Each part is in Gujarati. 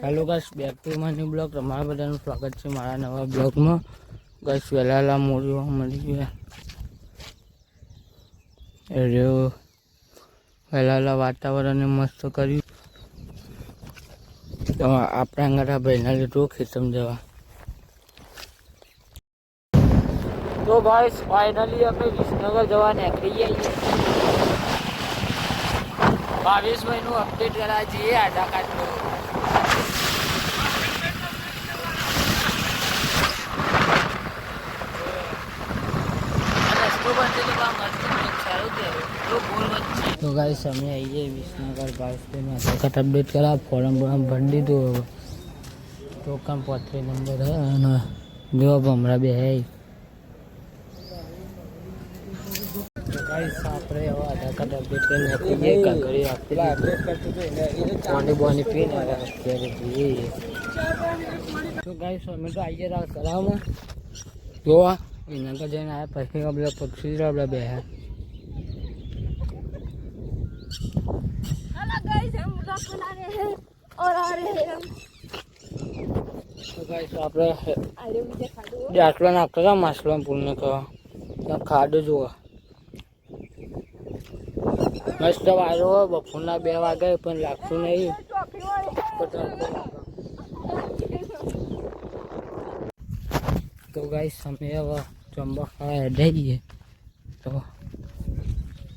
Hello guys, back to my new blog. તમારા બધાનું સ્વાગત છે મારા નવા બ્લોગમાં. ગાઈસ, વહેલા મોડું મળી ગયા. વહેલા વાતાવરણને મસ્ત કર્યું. તો આપણા અંગારા ભાઈના લીધું ખેતમ જવા. તો ગાઈસ, ફાઇનલી અમે વિસનગર જવા નીકળી ગયા છીએ. 22 નું અપડેટ કરા જઈએ આધાર કાર્ડનું. તો ગાઈસ, અમે આવીએ વિસનગર 22 નું આધાર કાર્ડ અપડેટ કરા. ફોર્મ ભરી દીધું. હવે ટોકન 35 નંબર હે અને જો હમણાં બે હે. આપણે હવે આધાર કાર્ડ અપડેટ કરીને નાખીએ. કાગળી આપી બોની પીને અત્યારે જઈએ. તો ગાઈસ, અમે તો આવીએ કરાવમાં જોવા. વિસનગર જઈને આવ્યા પછી આપણે પક્ષી આપણે બે હે. આપણે આટલો નાખતો હતા માછલો પૂર્ણ કરવા ખાડો જોવા. મસ્ત વારો હોય. બપોરના 2 વાગે પણ લાગતું નહીં. તો ગાઈસ, અમે હવે જમવા ખાવા જઈએ. તો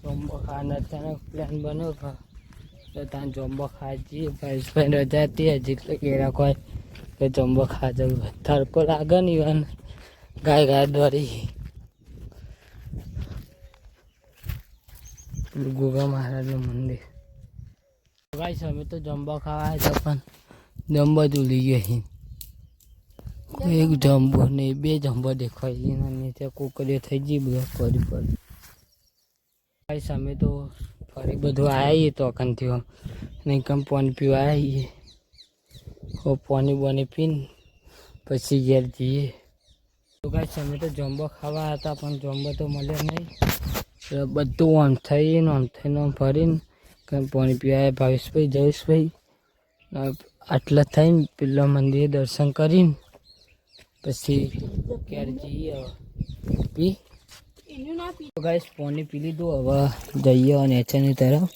જમવા ખાવાના અચાનક પ્લાન બન્યો તો ત્યાં જમવા ખાવા જઈએ. ભાઈ રજા હતી હજી એટલે કેરા કોઈ કે જમવા ખાવા જવું. તડકો લાગે ને ઈવન ગાય દોરી. ગોગા મહારાજનું મંદિર. ગાઈસ, અમે તો જમવા ખાવા આવ્યા હતા પણ જમવા જ ઉલી ગયા. એક જમ્બો ને 2 જમ્બો દેખાય. નીચે કોકરીઓ થઈ ગઈ બધું પડી પડી. ગાઈસ, અમે તો ફરી બધું આવ્યા તો અખંડથી નહીં કમ પાણી પીવા આવીએ. પાણી બોની પીને પછી ઘેર જઈએ. તો ગાઈસ, અમે તો જમ્બો ખાવા હતા પણ જમ્બો તો મળ્યો નહીં. બધું આમ થઈને આમ ફરીને કંઈ પાણી પીવા. ભાવેશભાઈ, જયેશભાઈ આટલા થઈને પેલા મંદિરે દર્શન કરીને પછી ક્યારે જઈએ. પી તો ગાઈસ, પાણી પી લીધું. હવે જઈએ નેચરની તરફ.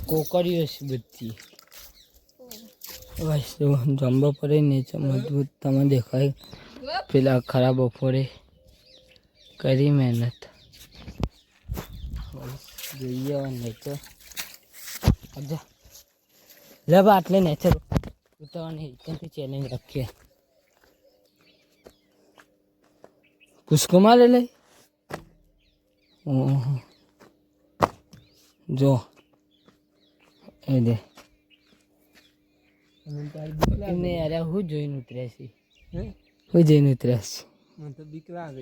કોકરીઓ છે બધી. ગાઈસ, જમવા પડે નેચર મજબૂત તમે દેખાય. પેલા ખરાબ બપોરે કરી મહેનત. જોઈએ નેચર. જબ આટલે નેચર ઉતારવાની ચેલેન્જ રાખીએ. પુષ્કમાં લઈ જો એ દે યાર. હું જોઈને ઉતર્યા છે. હું જઈને ઉતર્યા છે. મને તો બીક લાગે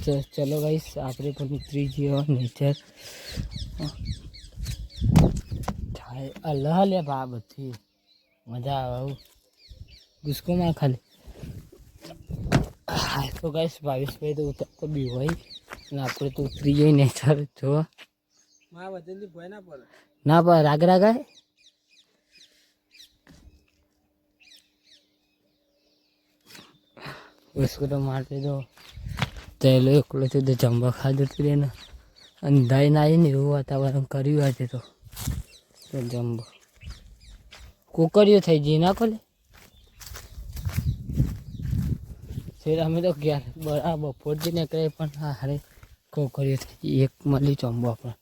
છે. ચલો ગાઈસ, આપણે પણ ઉતરી જઈએ નેચર. અલ્લાહ લે બા બધી મજા આવે. ગુસ્કોમાં ખાલી. તો ગાઈસ, ભાવેશભાઈ તો ઉતરતો બી હોય અને આપણે તો ઉતરી જઈએ નેચર જોવા. ના પર રાગ રાગાય. उसको तो मारते तो चलो एकलो तो जमवा खा देती रहे ना. अंधाई ना ही नहीं हुआ वातावरण કર્યું આજે તો જમવો. કુકરીઓ થઈ ગઈ ના કોલે. ફેર અમે તો ગયા બરાબર બપોરથી નીકળે પણ હારે કોકરીઓ થઈ ગઈ. એક મળી જમવા પણ